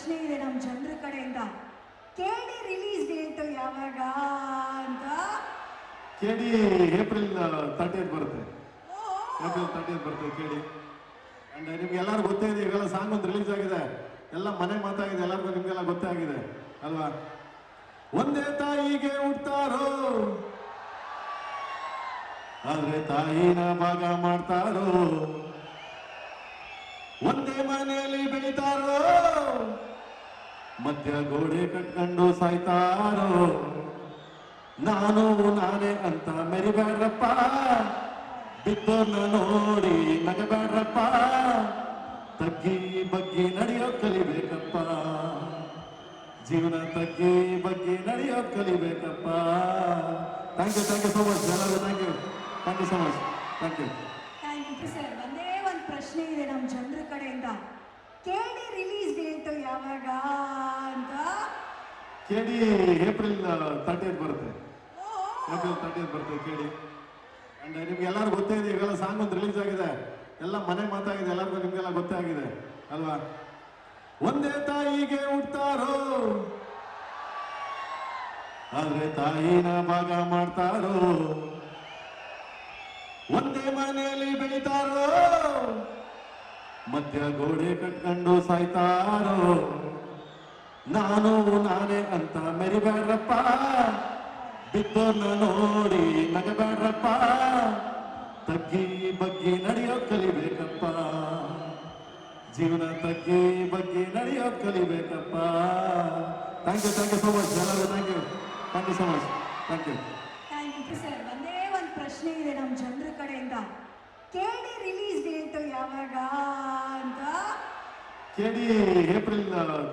ಪ್ರಶ್ನೆ ಇದೆ ನಮ್ಮ ಜನರ ಕಡೆಯಿಂದ. ಕೇಳಿ ರಿಲೀಸ್ ಡೇಟ್ ಯಾವಾಗ ಅಂತ. ಕೇಳಿ ಏಪ್ರಿಲ್ 30th ಬರುತ್ತೆ. ಏಪ್ರಿಲ್ 30th ಬರುತ್ತೆ ಕೇಳಿ. ಅಂಡ್ ನಿಮ್ಗೆ ಎಲ್ಲರೂ ಗೊತ್ತೇ ಇದೆ, ಇವೆಲ್ಲ ಸಾಂಗ್ ಒಂದು ರಿಲೀಸ್ ಆಗಿದೆ, ಎಲ್ಲ ಮನೆ ಮಾತಾಗಿದೆ, ಎಲ್ಲರಿಗೂ ನಿಮ್ಗೆಲ್ಲ ಗೊತ್ತೇ ಆಗಿದೆ ಅಲ್ವಾ. ಒಂದೇ ತಾಯಿಗೆ ಹುಡ್ತಾರೋ ಆದ್ರೆ ತಾಯಿನ ಭಾಗ ಮಾಡ್ತಾರೋ, ಒಂದೇ ಮನೆಯಲ್ಲಿ ಬೆಳಿತಾರೋ ಮಧ್ಯ ಗೋಡೆ ಕಟ್ಕೊಂಡು ಸಾಯ್ತಾರೋ. ನಾನು ನಾನೇ ಅಂತ ಮೆರಿಬೇಡ್ರಪ್ಪ, ಬಿದ್ದೋರ್ನ ನೋಡಿ ನಗಬೇಡ್ರಪ್ಪ, ತಗ್ಗಿ ಬಗ್ಗಿ ನಡೆಯೋದ್ ಕಲಿಬೇಕಪ್ಪ, ಜೀವನ ತಗ್ಗಿ ಬಗ್ಗಿ ನಡೆಯೋದ್ ಕಲಿಬೇಕಪ್ಪ. ಥ್ಯಾಂಕ್ ಯು ಸೋ ಮಚ್ ಎಲ್ಲರೂ. Thank you so much. Thank you sir. ಒಂದೇ ಒಂದು ಪ್ರಶ್ನೆ ಇದೆ ನಮ್ಮ ಜನರ ಕಡೆಯಿಂದ. ಕೇಳಿ ರಿಲೀಸ್ ಡೇಟ್ ಯಾವಾಗ ಅಂತ. ಕೇಳಿ ಏಪ್ರಿಲ್ 30th ಬರುತ್ತೆ. ಏಪ್ರಿಲ್ 30th ಬರುತ್ತೆ ಕೇಳಿ. ಅಂಡ್ ನಿಮ್ಗೆ ಎಲ್ಲರೂ ಗೊತ್ತೇ ಇದೆ, ಇವೆಲ್ಲ ಸಾಂಗ್ ಒಂದು ರಿಲೀಸ್ ಆಗಿದೆ, ಎಲ್ಲ ಮನೆ ಮಾತಾಗಿದೆ, ಎಲ್ಲರಿಗೂ ನಿಮ್ಗೆಲ್ಲ ಗೊತ್ತೇ ಆಗಿದೆ ಅಲ್ವಾ. ಒಂದೇ ತಾಯಿಗೆ ಹುಡ್ತಾರೋ ಆದ್ರೆ ತಾಯಿನ ಭಾಗ ಮಾಡ್ತಾರೋ, ಒಂದೇ ಮನೆಯಲ್ಲಿ ಬೆಳಿತಾರೋ ಮಧ್ಯ ಗೋಡೆ ಕಟ್ಕೊಂಡು ಸಾಯ್ತಾರೋ. ನಾನು ನಾನೇ ಅಂತ ಮೆರಿಬೇಡ್ರಪ್ಪ, ಬಿದ್ದೋರ್ನ ನೋಡಿ ನಗಬೇಡ್ರಪ್ಪ, ತಗ್ಗಿ ಬಗ್ಗಿ ನಡೆಯೋದ್ ಕಲಿಬೇಕಪ್ಪ, ಜೀವನ ತಗ್ಗಿ ಬಗ್ಗಿ ನಡೆಯೋದ್ ಕಲಿಬೇಕಪ್ಪ. ಥ್ಯಾಂಕ್ ಯು ಸೋ ಮಚ್ ಎಲ್ಲರೂ. Thank you so much. Thank you sir. ಒಂದೇ ಒಂದು ಪ್ರಶ್ನೆ ಇದೆ ನಮ್ಮ ಜನರ ಕಡೆಯಿಂದ. ಕೇಳಿ ರಿಲೀಸ್ ಡೇಟ್ ಯಾವಾಗ ಅಂತ. ಕೇಳಿ ಏಪ್ರಿಲ್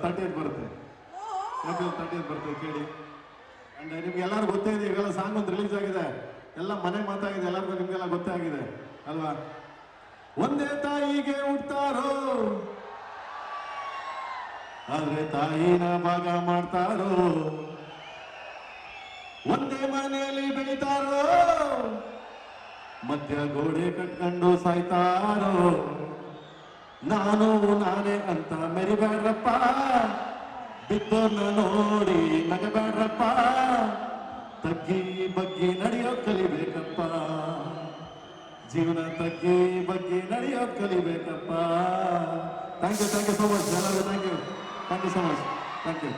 30th ಬರುತ್ತೆ. ಏಪ್ರಿಲ್ 30th ಬರುತ್ತೆ ಕೇಳಿ. ಅಂಡ್ ನಿಮ್ಗೆ ಎಲ್ಲರೂ ಗೊತ್ತೇ ಇದೆ, ಇವೆಲ್ಲ ಸಾಂಗ್ ಒಂದು ರಿಲೀಸ್ ಆಗಿದೆ, ಎಲ್ಲ ಮನೆ ಮಾತಾಗಿದೆ, ಎಲ್ಲರಿಗೂ ನಿಮ್ಗೆಲ್ಲ ಗೊತ್ತೇ ಆಗಿದೆ ಅಲ್ವಾ. ಒಂದೇ ತಾಯಿಗೆ ಹುಡ್ತಾರೋ ಆದ್ರೆ ತಾಯಿನ ಭಾಗ ಮಾಡ್ತಾರೋ, ಒಂದೇ ಮನೆಯಲ್ಲಿ ಬೆಳಿತಾರೋ ಮಧ್ಯ ಗೋಡೆ ಕಟ್ಕೊಂಡು ಸಾಯ್ತಾರೋ. ನಾನು ನಾನೇ ಅಂತ ಮೆರಿಬೇಡ್ರಪ್ಪ, ಬಿದ್ದೋರ್ನ ನೋಡಿ ನಗಬೇಡ್ರಪ್ಪ, ತಗ್ಗಿ ಬಗ್ಗಿ ನಡೆಯೋದ್ ಕಲಿಬೇಕಪ್ಪ, ಜೀವನ ತಗ್ಗಿ ಬಗ್ಗಿ ನಡೆಯೋದ್ ಕಲಿಬೇಕಪ್ಪ. ಥ್ಯಾಂಕ್ ಯು ಸೋ ಮಚ್ ಎಲ್ಲರೂ. Thank you so much. Thank you